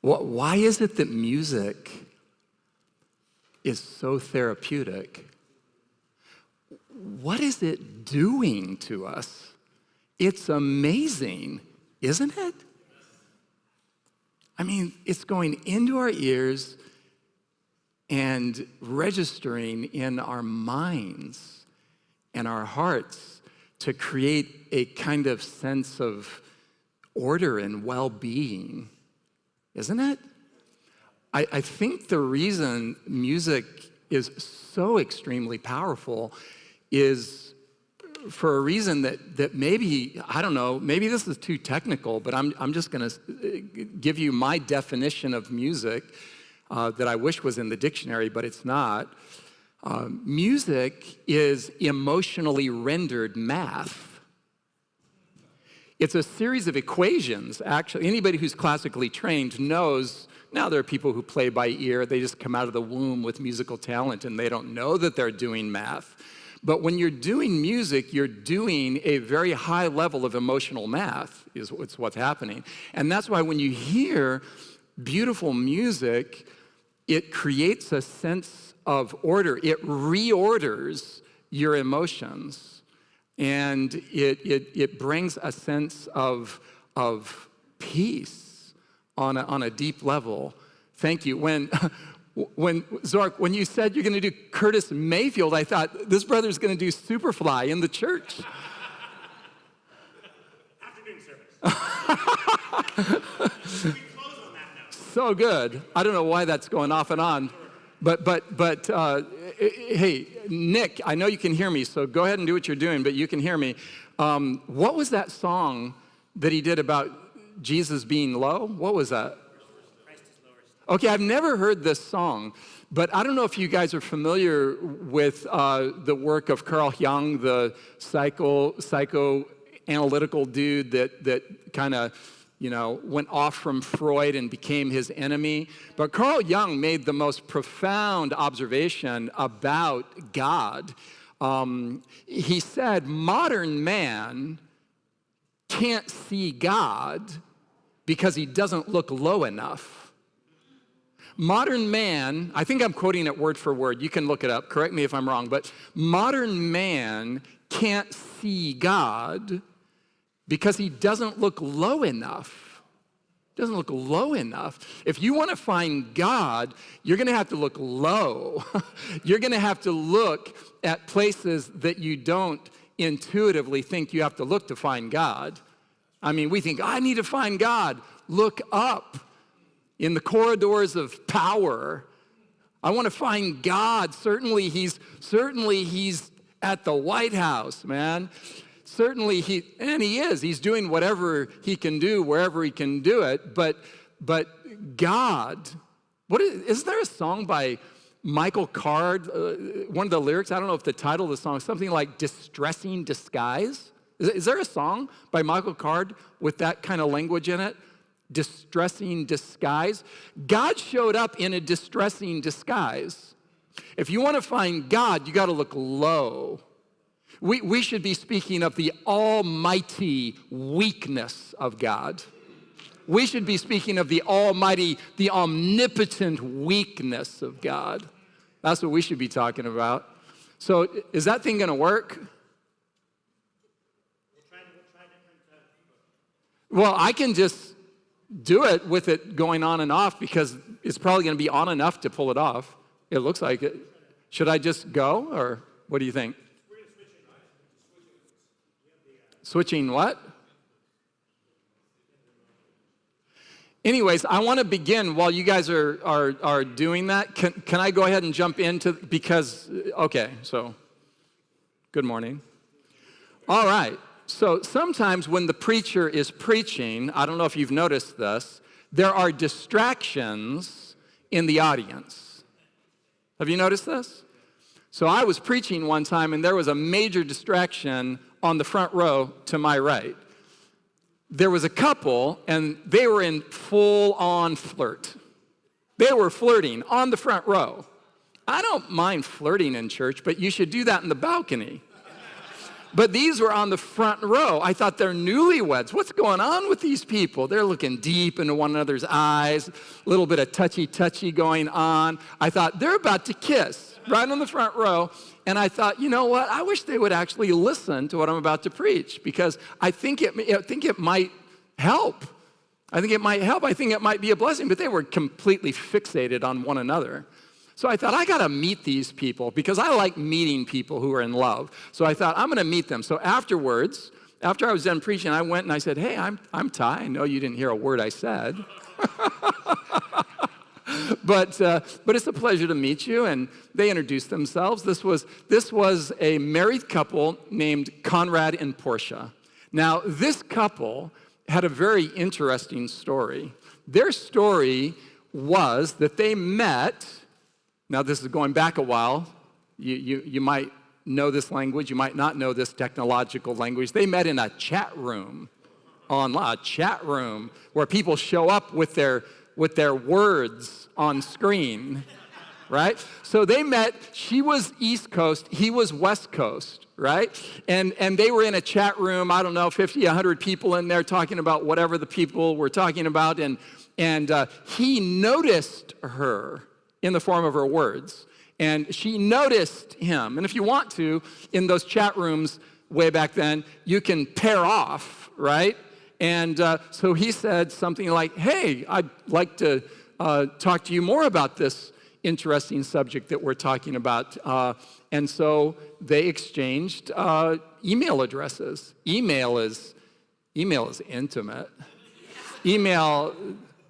Why is it that music is so therapeutic? What is it doing to us? It's amazing, isn't it? I mean, it's going into our ears and registering in our minds and our hearts to create a kind of sense of order and well-being, isn't it? I think the reason music is so extremely powerful is for a reason that maybe, I don't know, maybe this is too technical, but I'm just gonna give you my definition of music that I wish was in the dictionary, but it's not. Music is emotionally rendered math. It's a series of equations, actually. Anybody who's classically trained knows, now there are people who play by ear, they just come out of the womb with musical talent and they don't know that they're doing math. But when you're doing music, you're doing a very high level of emotional math, is what's happening. And that's why when you hear beautiful music, it creates a sense of order. It reorders your emotions. And it brings a sense of peace on a deep level. Thank you. When Zork, when you said you're going to do Curtis Mayfield, I thought this brother's going to do Superfly in the church. Afternoon service. We close on that note. So good. I don't know why that's going off and on. But hey, Nick, I know you can hear me, so go ahead and do what you're doing, but you can hear me. What was that song that he did about Jesus being low? What was that? Christ is lowest. Okay, I've never heard this song, but I don't know if you guys are familiar with the work of Carl Jung, the psychoanalytical dude that kind of went off from Freud and became his enemy. But Carl Jung made the most profound observation about God. He said, modern man can't see God because he doesn't look low enough. Modern man, I think I'm quoting it word for word. You can look it up. Correct me if I'm wrong. But modern man can't see God because he doesn't look low enough. Doesn't look low enough. If you want to find God, you're going to have to look low. You're going to have to look at places that you don't intuitively think you have to look to find God. I mean, we think, I need to find God. Look up in the corridors of power. I want to find God. Certainly he's at the White House, man. Certainly he is. He's doing whatever he can do, wherever he can do it. But God, is there a song by Michael Card? One of the lyrics, I don't know if the title of the song is something like "Distressing Disguise." Is there a song by Michael Card with that kind of language in it? Distressing disguise. God showed up in a distressing disguise. If you want to find God, you got to look low. We should be speaking of the almighty weakness of God. We should be speaking of the almighty, the omnipotent weakness of God. That's what we should be talking about. So is that thing going to work? Well, I can just do it with it going on and off because it's probably going to be on enough to pull it off. It looks like it. Should I just go, or what do you think? Switching what? Anyways, I want to begin while you guys are doing that. Can I go ahead and jump into, because, okay, so good morning. All right, so sometimes when the preacher is preaching, I don't know if you've noticed this, there are distractions in the audience. Have you noticed this? So I was preaching one time and there was a major distraction on the front row to my right. There was a couple, and they were in full-on flirt. They were flirting on the front row. I don't mind flirting in church, but you should do that in the balcony. But these were on the front row. I thought they're newlyweds. What's going on with these people? They're looking deep into one another's eyes, a little bit of touchy-touchy going on. I thought, they're about to kiss right on the front row. And I thought, you know what? I wish they would actually listen to what I'm about to preach, because I think it might help. I think it might help. I think it might be a blessing. But they were completely fixated on one another. So I thought, I got to meet these people, because I like meeting people who are in love. So I thought, I'm going to meet them. So afterwards, after I was done preaching, I went and I said, hey, I'm Ty. I know you didn't hear a word I said. But it's a pleasure to meet you. And they introduced themselves. This was a married couple named Conrad and Portia. Now, this couple had a very interesting story. Their story was that they met. Now, this is going back a while. You might know this language. You might not know this technological language. They met in a chat room online, a chat room where people show up with their words on screen, right? So they met. She was East Coast. He was West Coast, right? And they were in a chat room, I don't know, 50, 100 people in there talking about whatever the people were talking about. And he noticed her in the form of her words. And she noticed him. And if you want to, in those chat rooms way back then, you can pair off, right? And so he said something like, hey, I'd like to talk to you more about this interesting subject that we're talking about. And so they exchanged email addresses. Email is intimate. Email,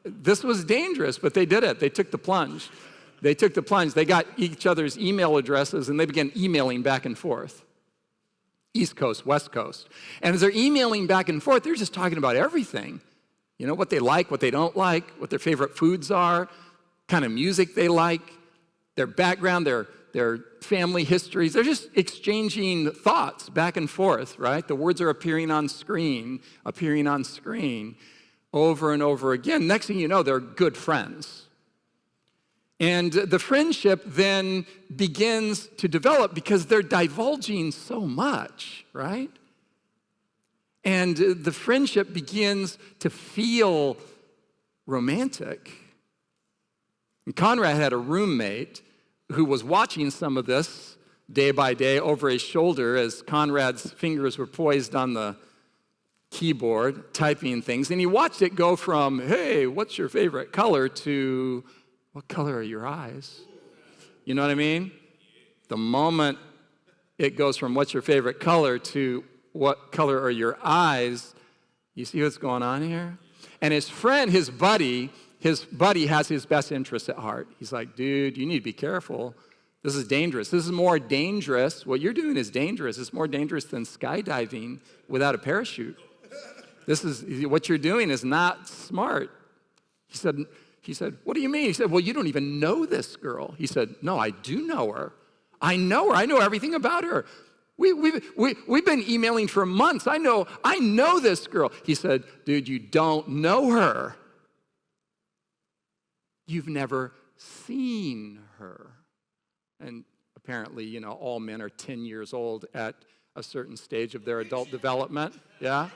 this was dangerous, but they did it. They took the plunge. They got each other's email addresses, and they began emailing back and forth. East Coast, West Coast. And as they're emailing back and forth, they're just talking about everything. You know, what they like, what they don't like, what their favorite foods are, kind of music they like, their background, their family histories. They're just exchanging thoughts back and forth, right? The words are appearing on screen over and over again. Next thing you know, they're good friends. And the friendship then begins to develop because they're divulging so much, right? And the friendship begins to feel romantic. And Conrad had a roommate who was watching some of this day by day over his shoulder as Conrad's fingers were poised on the keyboard, typing things. And he watched it go from, hey, what's your favorite color, to, what color are your eyes? You know what I mean? The moment it goes from what's your favorite color to what color are your eyes, you see what's going on here? And his friend, his buddy has his best interests at heart. He's like, dude, you need to be careful. This is dangerous. This is more dangerous. What you're doing is dangerous. It's more dangerous than skydiving without a parachute. What you're doing is not smart. He said, what do you mean? He said, well, you don't even know this girl. He said, no, I do know her. I know her. I know everything about her. We've been emailing for months. I know this girl. He said, dude, you don't know her. You've never seen her. And apparently, all men are 10 years old at a certain stage of their adult development. Yeah?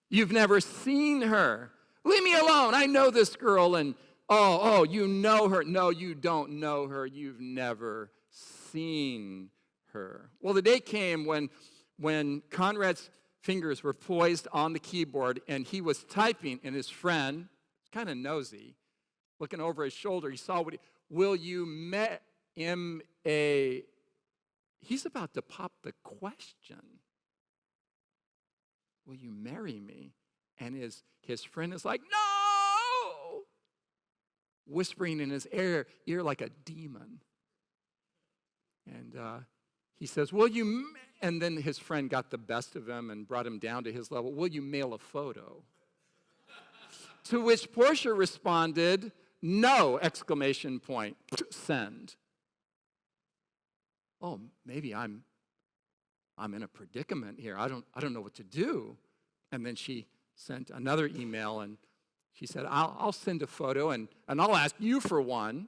You've never seen her. Leave me alone. I know this girl. And, oh, you know her. No, you don't know her. You've never seen her. Well, the day came when Conrad's fingers were poised on the keyboard and he was typing, and his friend, kind of nosy, looking over his shoulder, he saw he's about to pop the question. Will you marry me? And his friend is like, no! Whispering in his ear like a demon. And he says, and then his friend got the best of him and brought him down to his level. Will you mail a photo? To which Portia responded, no, exclamation point, send. Oh, maybe I'm in a predicament here. I don't know what to do. And then she sent another email, and she said, I'll send a photo, and I'll ask you for one.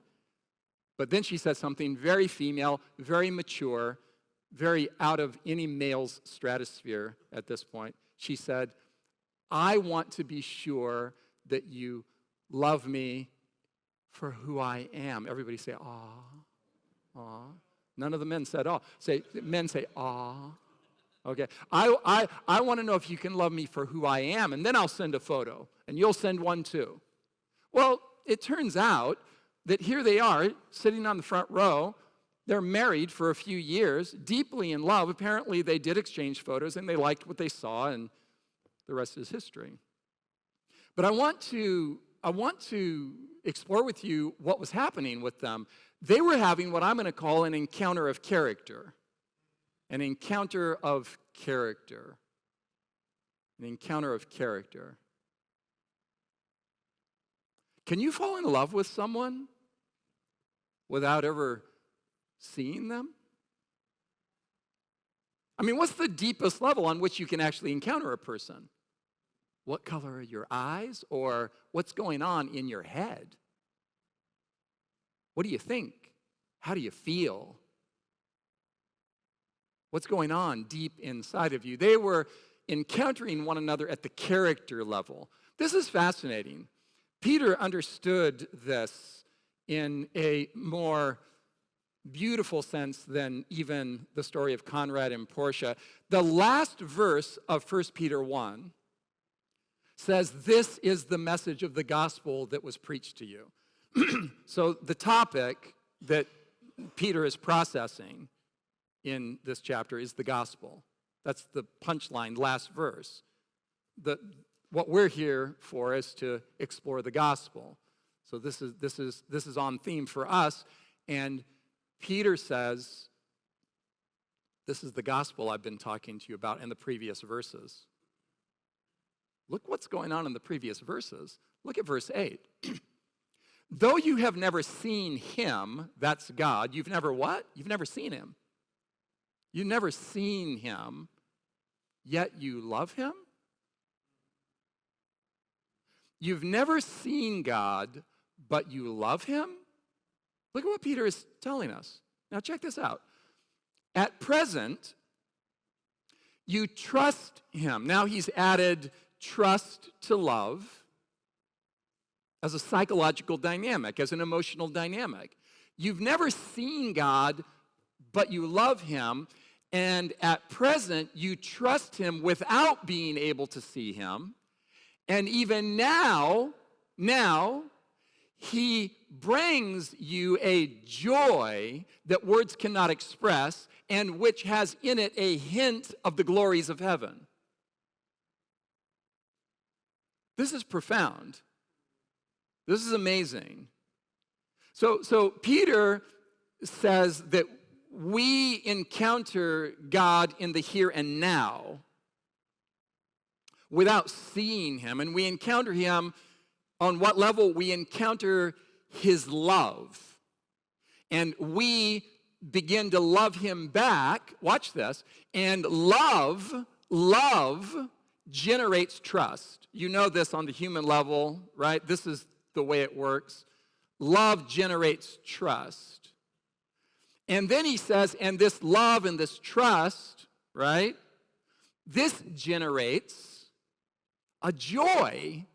But then she said something very female, very mature. very out of any male's stratosphere at this point. She said, I want to be sure that you love me for who I am. Everybody say, aw, aw. None of the men said, aw. Men say, aw. Okay. I want to know if you can love me for who I am, and then I'll send a photo, and you'll send one too. Well, it turns out that here they are, sitting on the front row. They're married for a few years, deeply in love. Apparently, they did exchange photos, and they liked what they saw, and the rest is history. But I want to explore with you what was happening with them. They were having what I'm going to call an encounter of character. An encounter of character. An encounter of character. Can you fall in love with someone without ever seeing them? I mean, what's the deepest level on which you can actually encounter a person? What color are your eyes? Or what's going on in your head? What do you think? How do you feel? What's going on deep inside of you? They were encountering one another at the character level. This is fascinating. Peter understood this in a more beautiful sense than even the story of Conrad and Portia. The last verse of 1 Peter 1 says, this is the message of the gospel that was preached to you. So the topic that Peter is processing in this chapter is the gospel. That's the punchline, last verse. What we're here for is to explore the gospel. So this is on theme for us. And Peter says, this is the gospel I've been talking to you about in the previous verses. Look what's going on in the previous verses. Look at verse 8. Though you have never seen him, that's God, you've never what? You've never seen him. You've never seen him, yet you love him? You've never seen God, but you love him? Look at what Peter is telling us. Now check this out. At present, you trust him. Now he's added trust to love as a psychological dynamic, as an emotional dynamic. You've never seen God, but you love him, and at present you trust him without being able to see him. And even now, he brings you a joy that words cannot express, and which has in it a hint of the glories of heaven. This is profound. This is amazing. So Peter says that we encounter God in the here and now without seeing him. And we encounter him on what level? We encounter his love. And we begin to love him back. Watch this. And love generates trust. You know this on the human level, right? This is the way it works. Love generates trust. And then he says, and this love and this trust, right? This generates a joy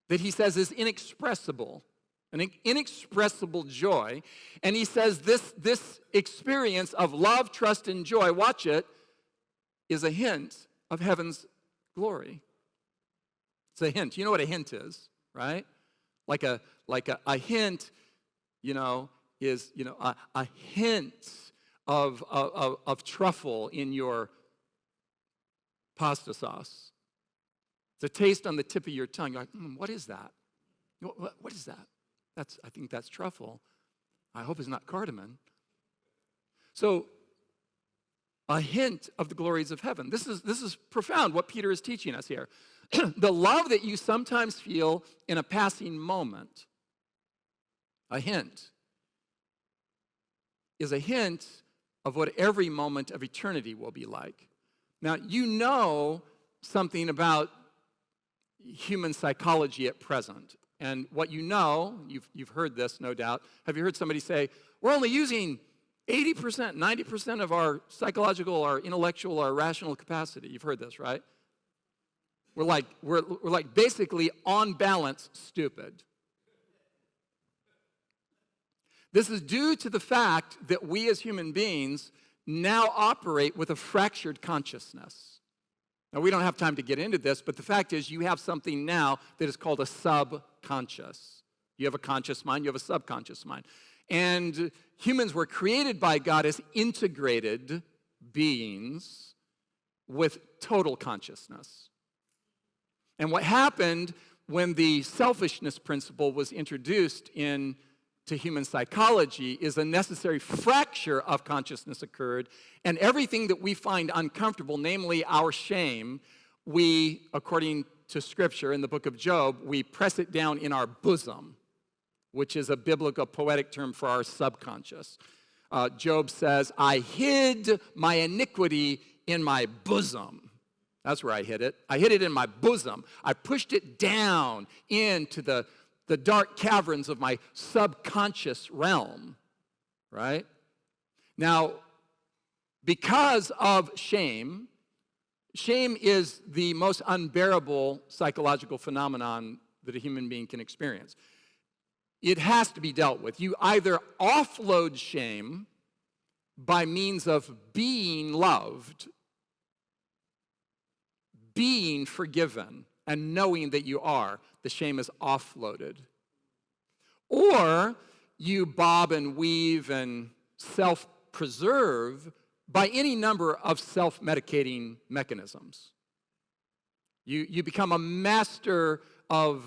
that he says is inexpressible, an inexpressible joy. And he says this experience of love, trust, and joy, watch it, is a hint of heaven's glory. It's a hint. You know what a hint is, right? Like a hint, is a hint of truffle in your pasta sauce. It's a taste on the tip of your tongue. You're like, what is that? What is that? I think that's truffle. I hope it's not cardamom. So, a hint of the glories of heaven. This is profound, what Peter is teaching us here. The love that you sometimes feel in a passing moment, a hint, is a hint of what every moment of eternity will be like. Now, you know something about human psychology at present. And what you know, you've heard this, no doubt. Have you heard somebody say, we're only using 80%, 90% of our psychological, our intellectual, our rational capacity. You've heard this, right? We're like basically on balance stupid. This is due to the fact that we as human beings now operate with a fractured consciousness. Now, we don't have time to get into this, but the fact is you have something now that is called a subconscious. You have a conscious mind, you have a subconscious mind. And humans were created by God as integrated beings with total consciousness. And what happened when the selfishness principle was introduced into human psychology is a necessary fracture of consciousness occurred, and everything that we find uncomfortable, namely our shame, we, according to Scripture in the book of Job, we press it down in our bosom, which is a biblical poetic term for our subconscious. Job says, I hid my iniquity in my bosom. That's where I hid it. I hid it in my bosom. I pushed it down into the dark caverns of my subconscious realm, right? Now, because of shame is the most unbearable psychological phenomenon that a human being can experience. It has to be dealt with. You either offload shame by means of being loved, being forgiven, and knowing that you are. The shame is offloaded. Or you bob and weave and self-preserve by any number of self-medicating mechanisms. You become a master of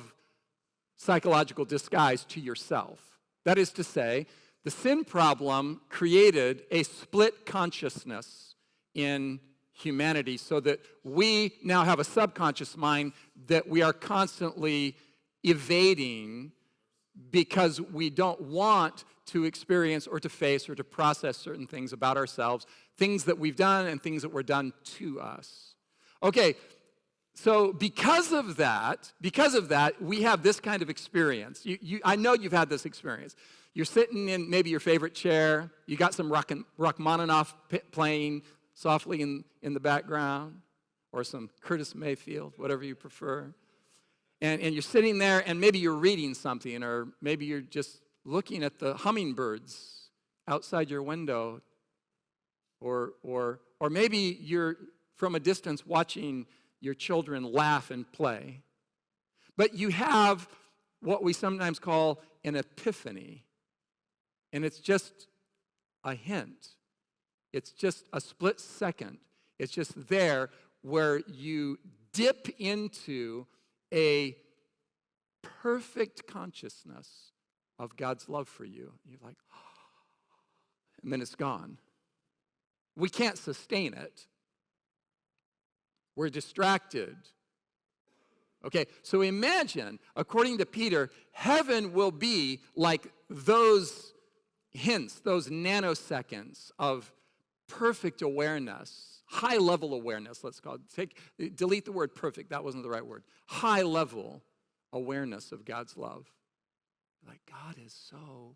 psychological disguise to yourself. That is to say, the sin problem created a split consciousness in humanity so that we now have a subconscious mind that we are constantly evading because we don't want to experience or to face or to process certain things about ourselves, things that we've done and things that were done to us. Okay, so because of that, we have this kind of experience. I know you've had this experience. You're sitting in maybe your favorite chair. You got some Rachmaninoff playing softly in the background, or some Curtis Mayfield, whatever you prefer. And you're sitting there, and maybe you're reading something, or maybe you're just looking at the hummingbirds outside your window, or maybe you're from a distance watching your children laugh and play. But you have what we sometimes call an epiphany, and it's just a hint. It's just a split second. It's just there where you dip into a perfect consciousness of God's love for you. You're like, oh, and then it's gone. We can't sustain it. We're distracted. Okay, so imagine, according to Peter, heaven will be like those hints, those nanoseconds of perfect awareness, high-level awareness, let's call it. Delete the word perfect. That wasn't the right word. High-level awareness of God's love. Like, God is so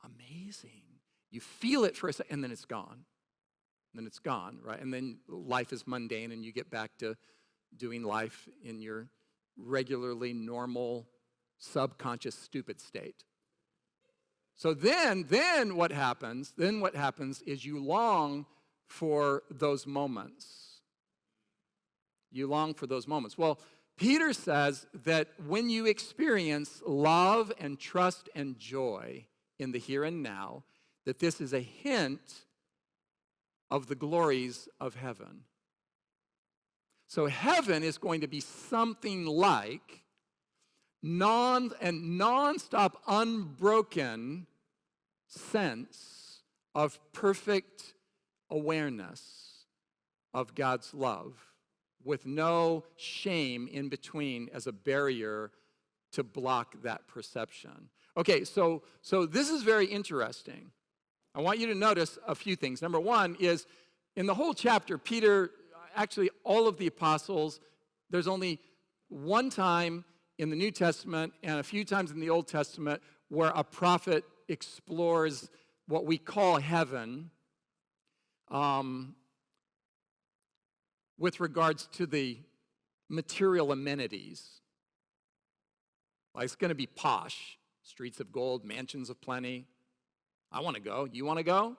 amazing. You feel it for a second, and then it's gone. And then it's gone, right? And then life is mundane, and you get back to doing life in your regularly normal, subconscious, stupid state. So then what happens? Then what happens is you long for those moments. You long for those moments. Well, Peter says that when you experience love and trust and joy in the here and now, that this is a hint of the glories of heaven. So heaven is going to be something like nonstop, unbroken sense of perfect awareness of God's love with no shame in between as a barrier to block that perception. Okay, so this is very interesting. I want you to notice a few things. Number one is, in the whole chapter, Peter, actually all of the apostles, there's only one time in the New Testament and a few times in the Old Testament where a prophet explores what we call heaven with regards to the material amenities. Like it's going to be posh, streets of gold, mansions of plenty. I want to go. You want to go?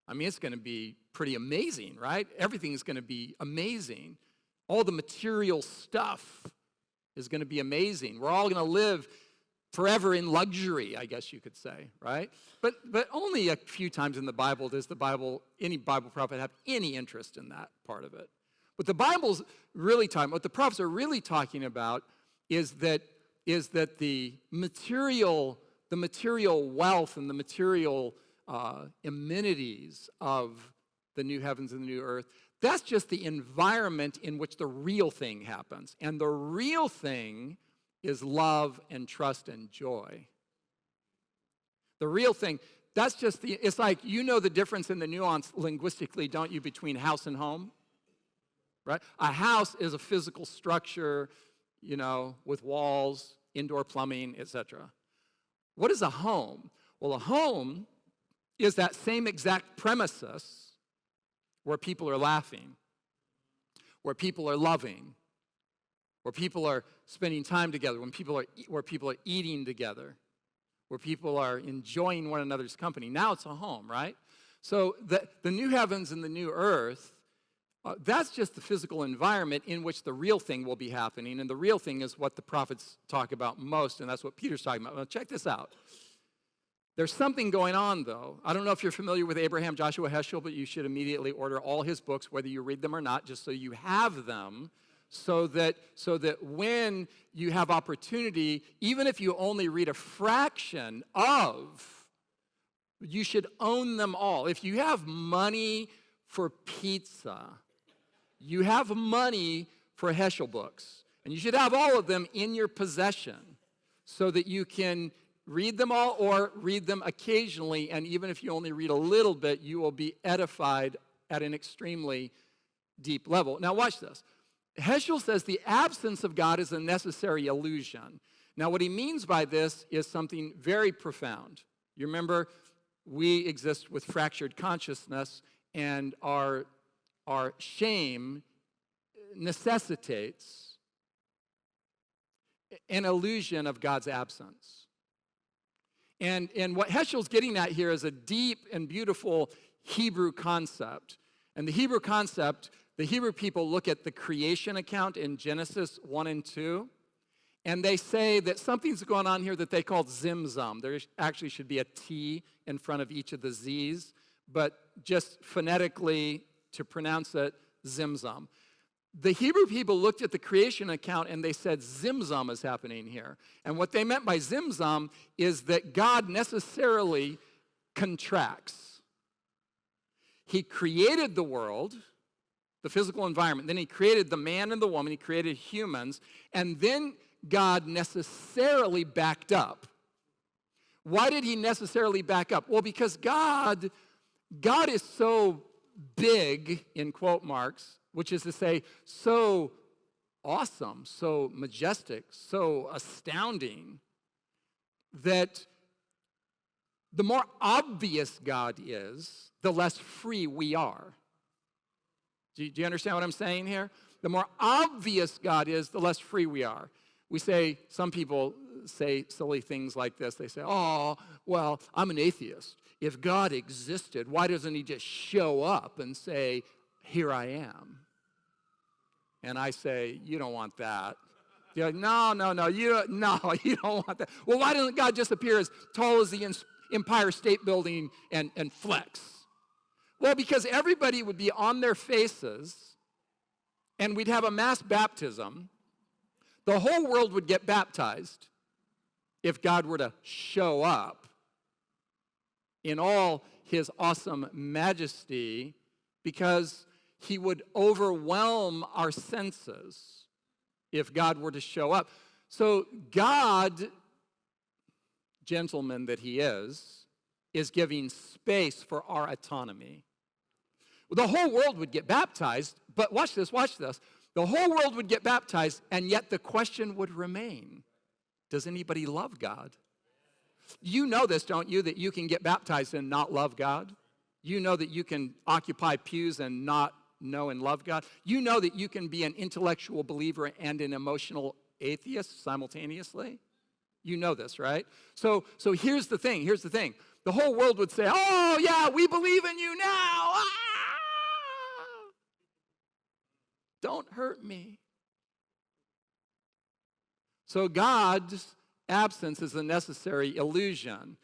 I mean, it's going to be pretty amazing, right? Everything is going to be amazing. All the material stuff is going to be amazing. We're all going to live forever in luxury, I guess you could say, right? But only a few times in the Bible does any Bible prophet have any interest in that part of it. What the Bible's really talking, what the prophets are really talking about is that the material wealth and the material amenities of the new heavens and the new earth, that's just the environment in which the real thing happens. And the real thing is love and trust and joy. The real thing, it's like, you know the difference in the nuance linguistically, don't you, between house and home? Right? A house is a physical structure, with walls, indoor plumbing, etc. What is a home? Well, a home is that same exact premises where people are laughing, where people are loving, where people are spending time together, where people are eating together, where people are enjoying one another's company. Now it's a home, right? So the new heavens and the new earth, that's just the physical environment in which the real thing will be happening, and the real thing is what the prophets talk about most, and that's what Peter's talking about. Well, check this out. There's something going on, though. I don't know if you're familiar with Abraham Joshua Heschel, but you should immediately order all his books, whether you read them or not, just so you have them, so that when you have opportunity, even if you only read a fraction of, you should own them all. If you have money for pizza, you have money for Heschel books, and you should have all of them in your possession so that you can read them all or read them occasionally, and even if you only read a little bit, you will be edified at an extremely deep level. Now watch this. Heschel says the absence of God is a necessary illusion. Now what he means by this is something very profound. You remember, we exist with fractured consciousness, and our shame necessitates an illusion of God's absence. And what Heschel's getting at here is a deep and beautiful Hebrew concept. And the Hebrew concept, the Hebrew people look at the creation account in Genesis 1 and 2, and they say that something's going on here that they call zimzum. There actually should be a T in front of each of the Z's, but just phonetically to pronounce it, zimzum. The Hebrew people looked at the creation account and they said, zimzum is happening here. And what they meant by zimzum is that God necessarily contracts. He created the world, the physical environment, then he created the man and the woman, he created humans, and then God necessarily backed up. Why did he necessarily back up? Well, because God is so big, in quote marks, which is to say, so awesome, so majestic, so astounding, that the more obvious God is, the less free we are. Do you understand what I'm saying here? The more obvious God is, the less free we are. Some people say silly things like this. They say, oh, well, I'm an atheist. If God existed, why doesn't he just show up and say, here I am? And I say, you don't want that. You're like, no, you don't want that. Well, why doesn't God just appear as tall as the Empire State Building and flex? Well, because everybody would be on their faces, and we'd have a mass baptism. The whole world would get baptized if God were to show up in all his awesome majesty, because he would overwhelm our senses if God were to show up. So God, gentleman that he is giving space for our autonomy. The whole world would get baptized, but watch this. The whole world would get baptized, and yet the question would remain, does anybody love God? You know this, don't you, that you can get baptized and not love God? You know that you can occupy pews and not know and love God? You know that you can be an intellectual believer and an emotional atheist simultaneously? You know this, right? So here's the thing. The whole world would say, oh, yeah, we believe in you now. Ah! Don't hurt me. So God's absence is a necessary illusion.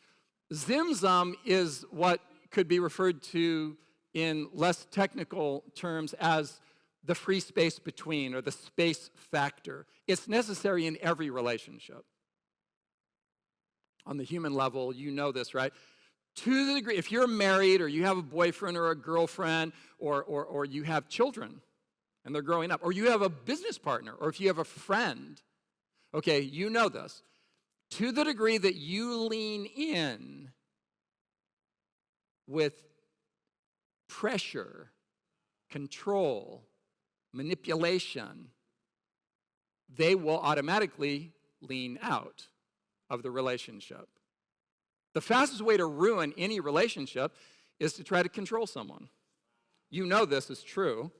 Zimzum is what could be referred to in less technical terms as the free space between, or the space factor. It's necessary in every relationship. On the human level, you know this, right? To the degree, if you're married or you have a boyfriend or a girlfriend or you have children and they're growing up, or you have a business partner, or if you have a friend, okay, you know this. To the degree that you lean in with pressure, control, manipulation, they will automatically lean out of the relationship. The fastest way to ruin any relationship is to try to control someone. You know this is true,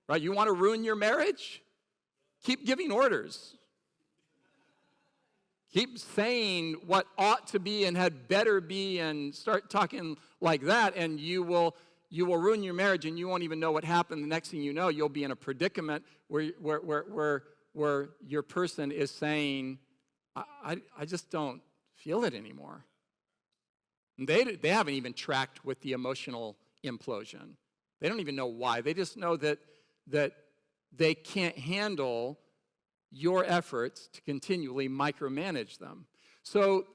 right? You want to ruin your marriage? Keep giving orders. Keep saying what ought to be and had better be, and start talking like that, and you will ruin your marriage, and you won't even know what happened. The next thing you know, you'll be in a predicament where your person is saying, I just don't feel it anymore. And they haven't even tracked with the emotional implosion. They don't even know why. They just know that they can't handle your efforts to continually micromanage them. So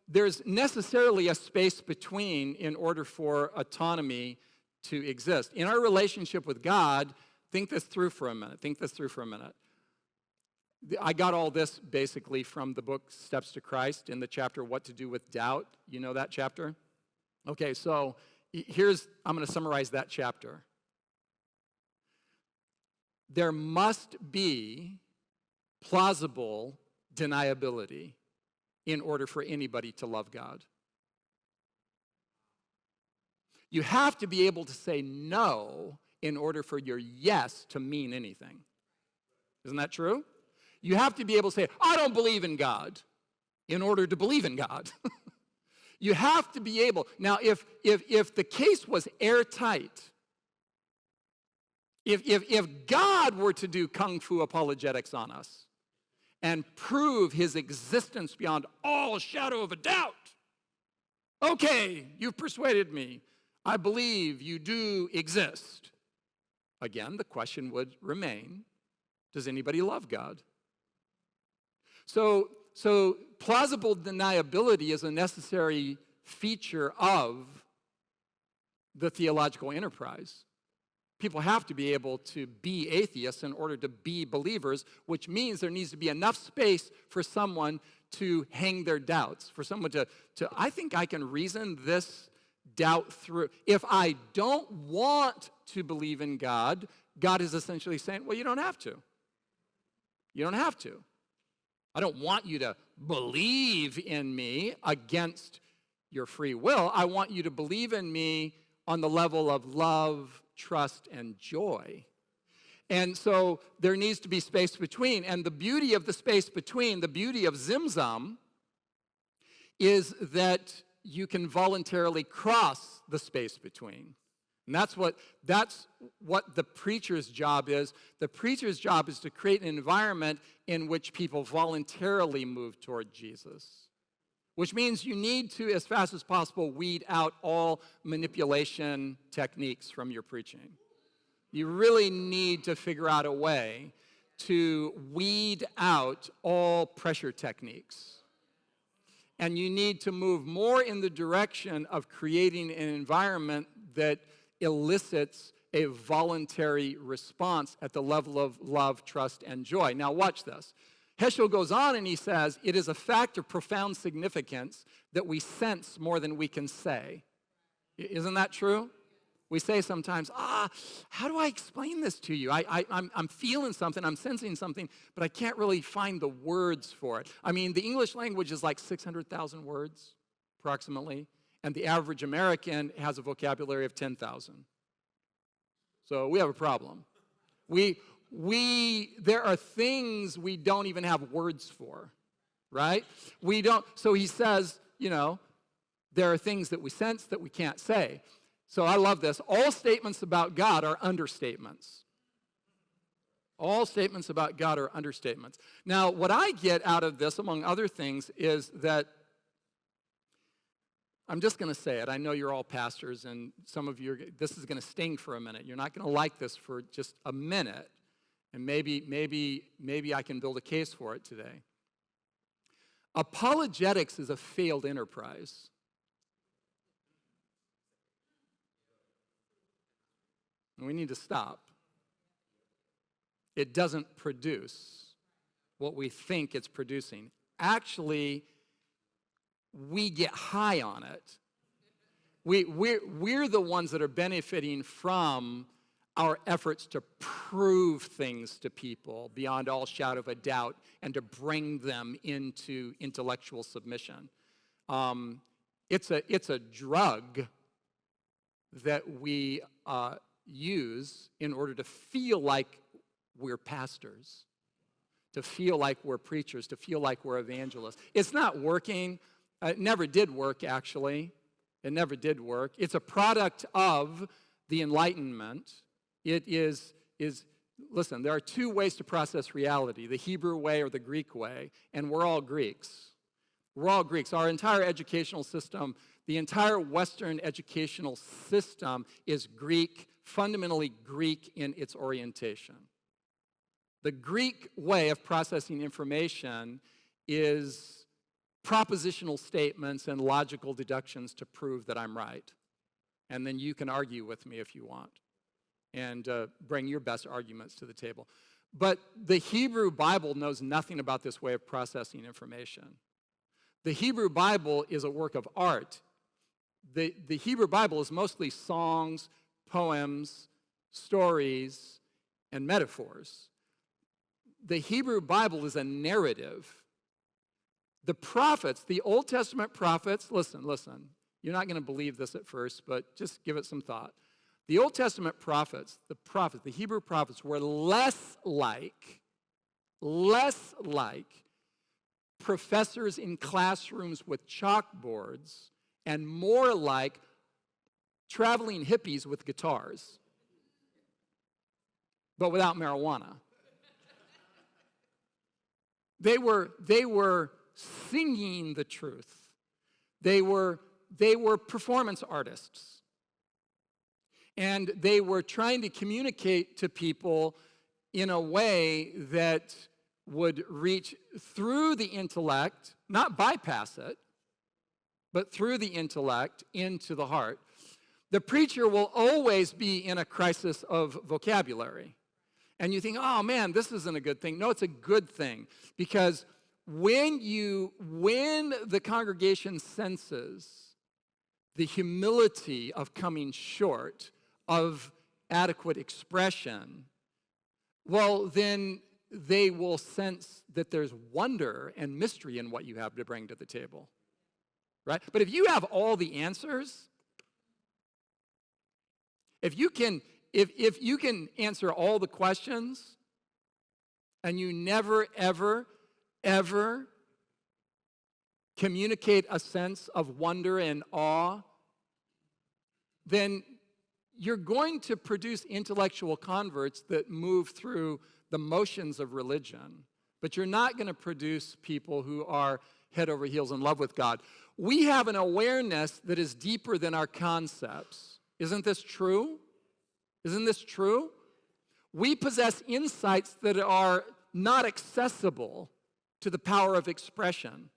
there's necessarily a space between in order for autonomy to exist. In our relationship with God, think this through for a minute. I got all this basically from the book Steps to Christ in the chapter What to Do with Doubt. You know that chapter? Okay, so I'm going to summarize that chapter. There must be plausible deniability in order for anybody to love God. You have to be able to say no in order for your yes to mean anything. Isn't that true? You have to be able to say, I don't believe in God, in order to believe in God. You have to be able. Now, if the case was airtight, if God were to do kung fu apologetics on us and prove his existence beyond all shadow of a doubt, okay, you've persuaded me. I believe you do exist. Again, the question would remain, does anybody love God? So plausible deniability is a necessary feature of the theological enterprise. People have to be able to be atheists in order to be believers, which means there needs to be enough space for someone to hang their doubts, for someone to I think I can reason this doubt through. If I don't want to believe in God, God is essentially saying, well, you don't have to. You don't have to. I don't want you to believe in me against your free will. I want you to believe in me on the level of love, trust, and joy. And so there needs to be space between. And the beauty of the space between, the beauty of Zimzum, is that you can voluntarily cross the space between. And that's what the preacher's job is. The preacher's job is to create an environment in which people voluntarily move toward Jesus, which means you need to, as fast as possible, weed out all manipulation techniques from your preaching. You really need to figure out a way to weed out all pressure techniques. And you need to move more in the direction of creating an environment that elicits a voluntary response at the level of love, trust, and joy. Now watch this. Heschel goes on and he says, it is a fact of profound significance that we sense more than we can say. Isn't that true? We say sometimes, how do I explain this to you? I'm feeling something, I'm sensing something, but I can't really find the words for it. I mean, the English language is like 600,000 words, approximately, and the average American has a vocabulary of 10,000. So we have a problem. There are things we don't even have words for, right? So he says, there are things that we sense that we can't say. So I love this. All statements about God are understatements. All statements about God are understatements. Now, what I get out of this, among other things, is that I'm just going to say it. I know you're all pastors, and some of you, this is going to sting for a minute. You're not going to like this for just a minute, and maybe I can build a case for it today. Apologetics is a failed enterprise. And we need to stop. It doesn't produce what we think it's producing. Actually, we get high on it. We're the ones that are benefiting from our efforts to prove things to people beyond all shadow of a doubt and to bring them into intellectual submission. It's a drug that we use in order to feel like we're pastors, to feel like we're preachers, to feel like we're evangelists. It's not working. It never did work, actually. It never did work. It's a product of the Enlightenment. It is listen, there are two ways to process reality, the Hebrew way or the Greek way, and we're all Greeks. We're all Greeks. Our entire educational system, the entire Western educational system is Greek, fundamentally Greek in its orientation. The Greek way of processing information is propositional statements and logical deductions to prove that I'm right. And then you can argue with me if you want and bring your best arguments to the table. But the Hebrew Bible knows nothing about this way of processing information. The Hebrew Bible is a work of art. The Hebrew Bible is mostly songs, poems, stories, and metaphors. The Hebrew Bible is a narrative. The prophets, the Old Testament prophets, listen, you're not going to believe this at first, but just give it some thought. The Old Testament prophets, the Hebrew prophets, were less like professors in classrooms with chalkboards and more like traveling hippies with guitars, but without marijuana. They were singing the truth. They were performance artists. And they were trying to communicate to people in a way that would reach through the intellect, not bypass it, but through the intellect into the heart. The preacher will always be in a crisis of vocabulary. And you think, oh man, this isn't a good thing. No, it's a good thing. Because when the congregation senses the humility of coming short of adequate expression, well, then they will sense that there's wonder and mystery in what you have to bring to the table. Right? But if you have all the answers, if you can answer all the questions and you never, ever communicate a sense of wonder and awe, then you're going to produce intellectual converts that move through the motions of religion, but you're not going to produce people who are head over heels in love with God. We have an awareness that is deeper than our concepts. Isn't this true? Isn't this true? We possess insights that are not accessible to the power of expression.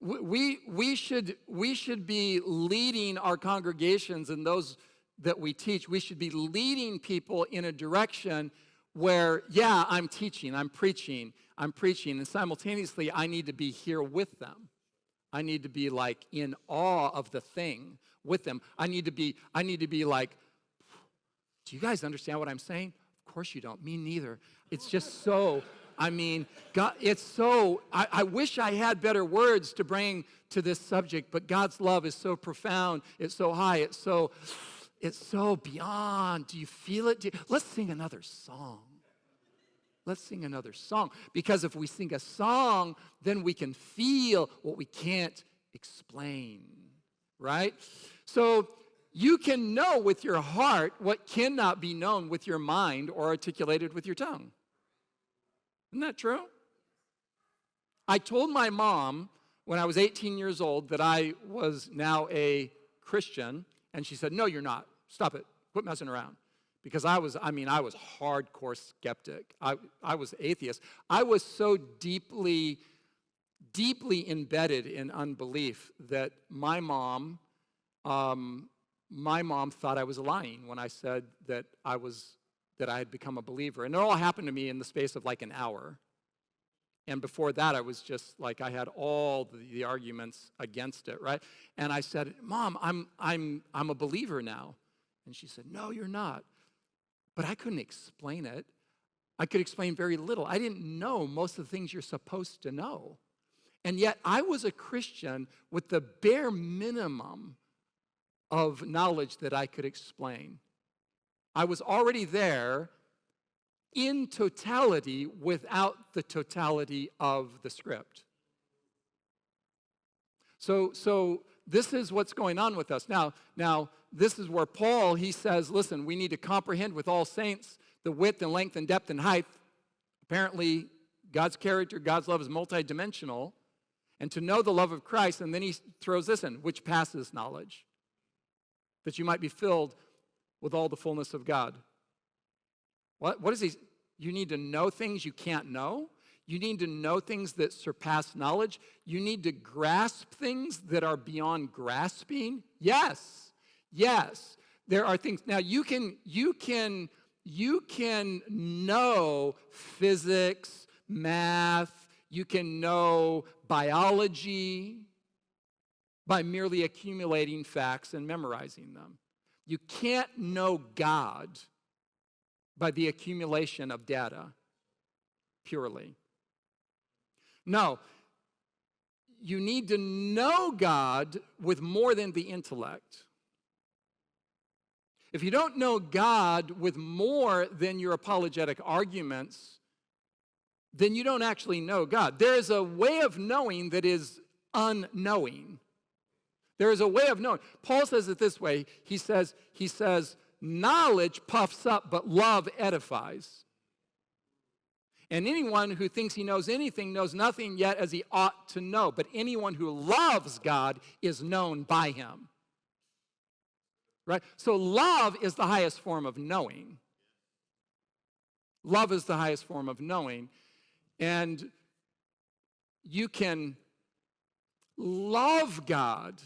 We should be leading our congregations and those that we teach. We should be leading people in a direction where, yeah, I'm teaching, I'm preaching, and simultaneously I need to be here with them. I need to be like in awe of the thing with them. I need to be like, do you guys understand what I'm saying? Of course you don't. Me neither. It's just so, God, it's so, I wish I had better words to bring to this subject, but God's love is so profound, it's so high, it's so beyond. Do you feel it? Let's sing another song. Let's sing another song. Because if we sing a song, then we can feel what we can't explain, right? So you can know with your heart what cannot be known with your mind or articulated with your tongue. Isn't that true? I told my mom when I was 18 years old that I was now a Christian, and she said, "No, you're not. Stop it. Quit messing around." Because I was hardcore skeptic. I was atheist. I was so deeply embedded in unbelief that my mom thought I was lying when I said that I had become a believer. And it all happened to me in the space of like an hour. And before that, I was just like, I had all the arguments against it, right? And I said, "Mom, I'm a believer now." And she said, "No, you're not." But I couldn't explain it. I could explain very little. I didn't know most of the things you're supposed to know. And yet I was a Christian with the bare minimum of knowledge that I could explain. I was already there in totality without the totality of the script. So this is what's going on with us. Now, this is where Paul, he says, listen, we need to comprehend with all saints the width and length and depth and height. Apparently, God's character, God's love is multidimensional. And to know the love of Christ, and then he throws this in, which passes knowledge, that you might be filled with all the fullness of God. What is he? You need to know things you can't know. You need to know things that surpass knowledge. You need to grasp things that are beyond grasping. Yes. There are things. Now you can know physics, math, you can know biology by merely accumulating facts and memorizing them. You can't know God by the accumulation of data purely. No, you need to know God with more than the intellect. If you don't know God with more than your apologetic arguments, then you don't actually know God. There is a way of knowing that is unknowing. There is a way of knowing. Paul says it this way. He says, knowledge puffs up, but love edifies. And anyone who thinks he knows anything knows nothing yet as he ought to know. But anyone who loves God is known by him. Right? So love is the highest form of knowing. Love is the highest form of knowing. And you can love God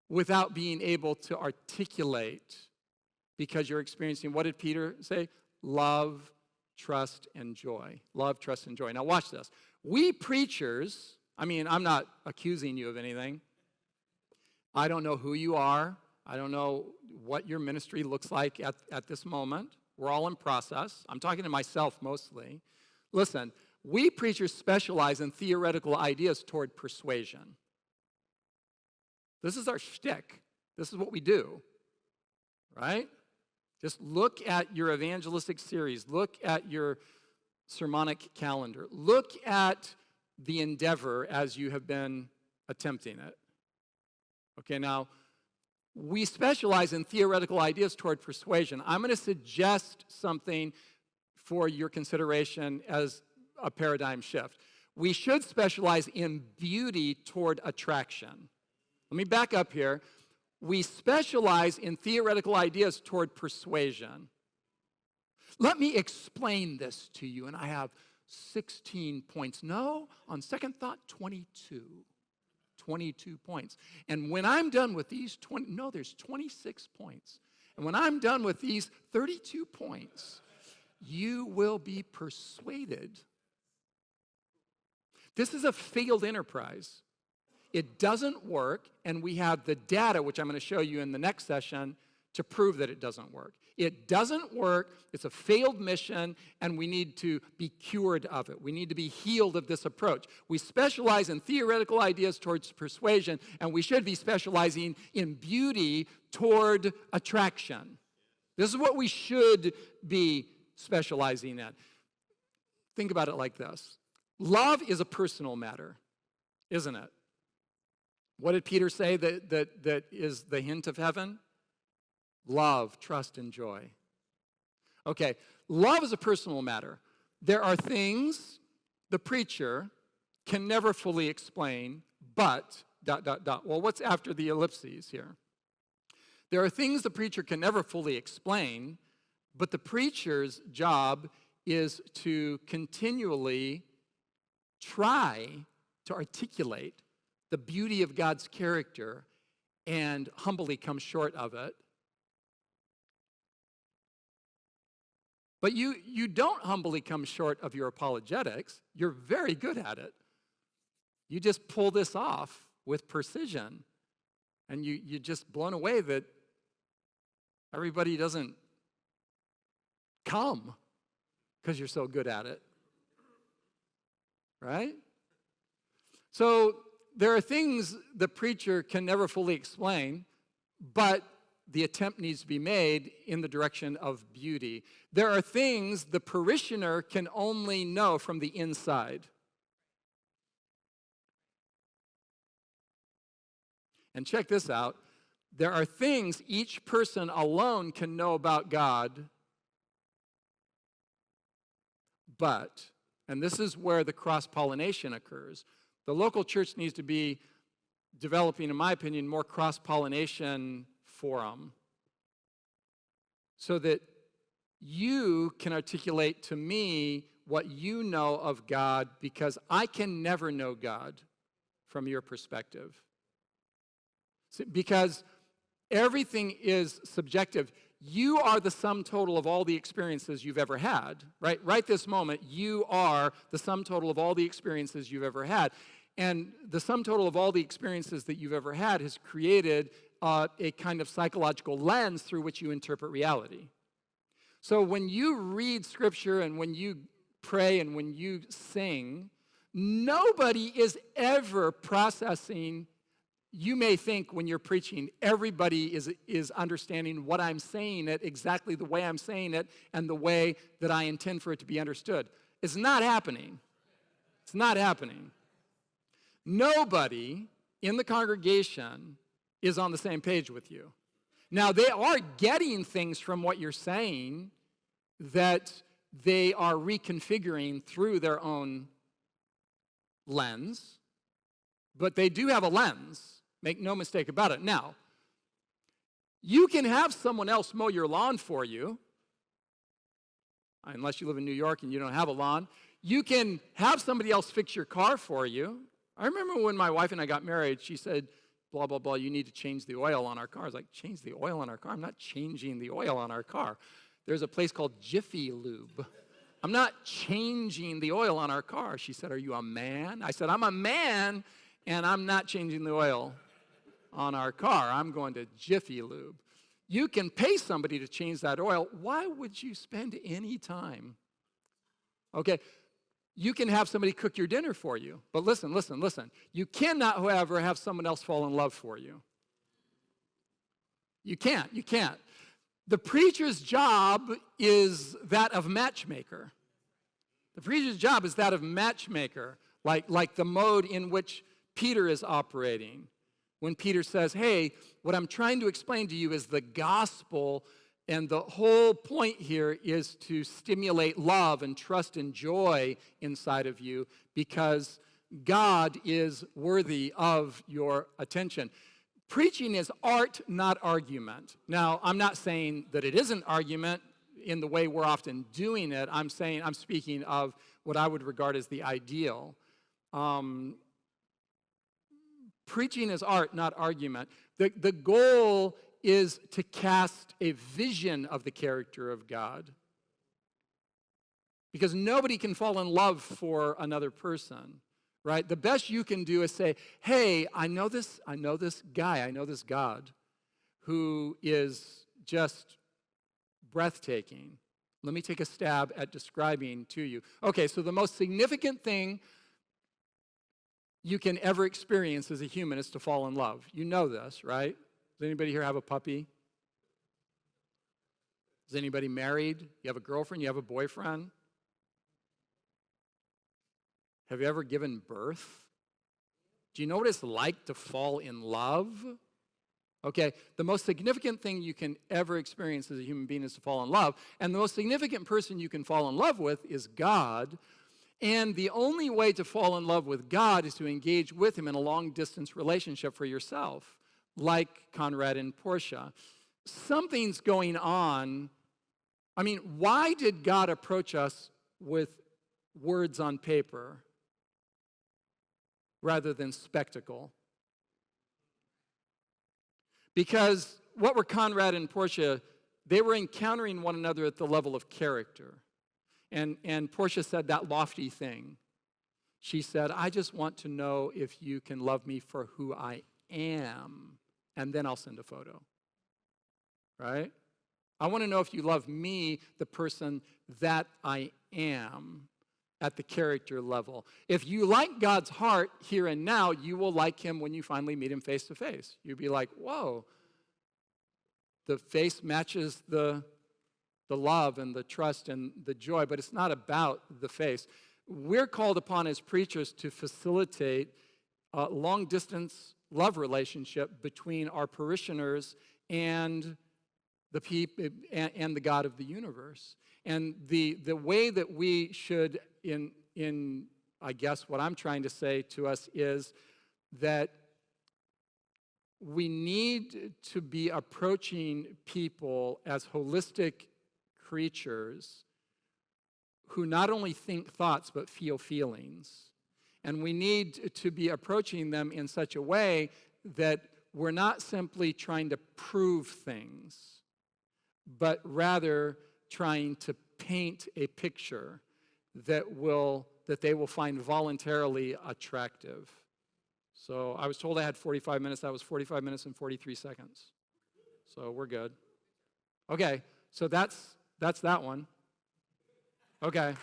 without being able to articulate, because you're experiencing, what did Peter say? Love, trust, and joy. Love, trust, and joy. Now watch this. We preachers, I'm not accusing you of anything. I don't know who you are. I don't know what your ministry looks like at this moment. We're all in process. I'm talking to myself mostly. Listen, we preachers specialize in theoretical ideas toward persuasion. This is our shtick. This is what we do, right? Just look at your evangelistic series. Look at your sermonic calendar. Look at the endeavor as you have been attempting it. Okay, now, we specialize in theoretical ideas toward persuasion. I'm going to suggest something for your consideration as a paradigm shift. We should specialize in beauty toward attraction. Let me back up here. We specialize in theoretical ideas toward persuasion. Let me explain this to you, and I have 16 points. No, on second thought, 22. 22 points. And when I'm done with these there's 26 points. And when I'm done with these 32 points, you will be persuaded. This is a failed enterprise. It doesn't work, and we have the data, which I'm going to show you in the next session, to prove that it doesn't work. It doesn't work, it's a failed mission, and we need to be cured of it. We need to be healed of this approach. We specialize in theoretical ideas towards persuasion, and we should be specializing in beauty toward attraction. This is what we should be specializing in. Think about it like this. Love is a personal matter, isn't it? What did Peter say that is the hint of heaven? Love, trust, and joy. Okay, love is a personal matter. There are things the preacher can never fully explain, but, ... Well, what's after the ellipses here? There are things the preacher can never fully explain, but the preacher's job is to continually try to articulate the beauty of God's character and humbly come short of it. But you don't humbly come short of your apologetics. You're very good at it. You just pull this off with precision. And you're just blown away that everybody doesn't come because you're so good at it. Right? So there are things the preacher can never fully explain, but the attempt needs to be made in the direction of beauty. There are things the parishioner can only know from the inside. And check this out. There are things each person alone can know about God, but, and this is where the cross-pollination occurs, the local church needs to be developing, in my opinion, more cross-pollination forum so that you can articulate to me what you know of God, because I can never know God from your perspective. Because everything is subjective. You are the sum total of all the experiences you've ever had, right? Right this moment, you are the sum total of all the experiences you've ever had. And the sum total of all the experiences that you've ever had has created a kind of psychological lens through which you interpret reality. So when you read Scripture and when you pray and when you sing, nobody is ever processing. You may think when you're preaching, everybody is understanding what I'm saying it exactly the way I'm saying it and the way that I intend for it to be understood. It's not happening. It's not happening. Nobody in the congregation is on the same page with you. Now, they are getting things from what you're saying that they are reconfiguring through their own lens, but they do have a lens. Make no mistake about it. Now, you can have someone else mow your lawn for you, unless you live in New York and you don't have a lawn. You can have somebody else fix your car for you. I remember when my wife and I got married, she said, blah, blah, blah, you need to change the oil on our car. I was like, change the oil on our car? I'm not changing the oil on our car. There's a place called Jiffy Lube. I'm not changing the oil on our car. She said, are you a man? I said, I'm a man, and I'm not changing the oil on our car. I'm going to Jiffy Lube. You can pay somebody to change that oil. Why would you spend any time? Okay, you can have somebody cook your dinner for you. But listen. You cannot, however, have someone else fall in love for you. You can't. The preacher's job is that of matchmaker. The preacher's job is that of matchmaker, like the mode in which Peter is operating. When Peter says, hey, what I'm trying to explain to you is the gospel, and the whole point here is to stimulate love and trust and joy inside of you because God is worthy of your attention. Preaching is art, not argument. Now, I'm not saying that it isn't argument in the way we're often doing it. I'm speaking of what I would regard as the ideal. Preaching is art, not argument. The goal is to cast a vision of the character of God. Because nobody can fall in love for another person, right? The best you can do is say, hey, I know this guy, I know this God who is just breathtaking. Let me take a stab at describing to you. Okay, so the most significant thing you can ever experience as a human is to fall in love. You know this, right? Does anybody here have a puppy? Is anybody married? You have a girlfriend? You have a boyfriend? Have you ever given birth? Do you know what it's like to fall in love? Okay, the most significant thing you can ever experience as a human being is to fall in love. And the most significant person you can fall in love with is God. And the only way to fall in love with God is to engage with him in a long-distance relationship for yourself, like Conrad and Portia. Something's going on. I mean, why did God approach us with words on paper rather than spectacle? Because what were Conrad and Portia? They were encountering one another at the level of character. And Portia said that lofty thing. She said, I just want to know if you can love me for who I am, and then I'll send a photo. Right? I want to know if you love me, the person that I am, at the character level. If you like God's heart here and now, you will like him when you finally meet him face to face. You'll be like, whoa, the face matches the love and the trust and the joy, but it's not about the face. We're called upon as preachers to facilitate a long-distance love relationship between our parishioners and the people and the God of the universe. And the way that we should, in I guess what I'm trying to say to us is that we need to be approaching people as holistic creatures who not only think thoughts but feel feelings. And we need to be approaching them in such a way that we're not simply trying to prove things, but rather trying to paint a picture that they will find voluntarily attractive. So I was told I had 45 minutes. That was 45 minutes and 43 seconds. So we're good. Okay, so that's that one. Okay.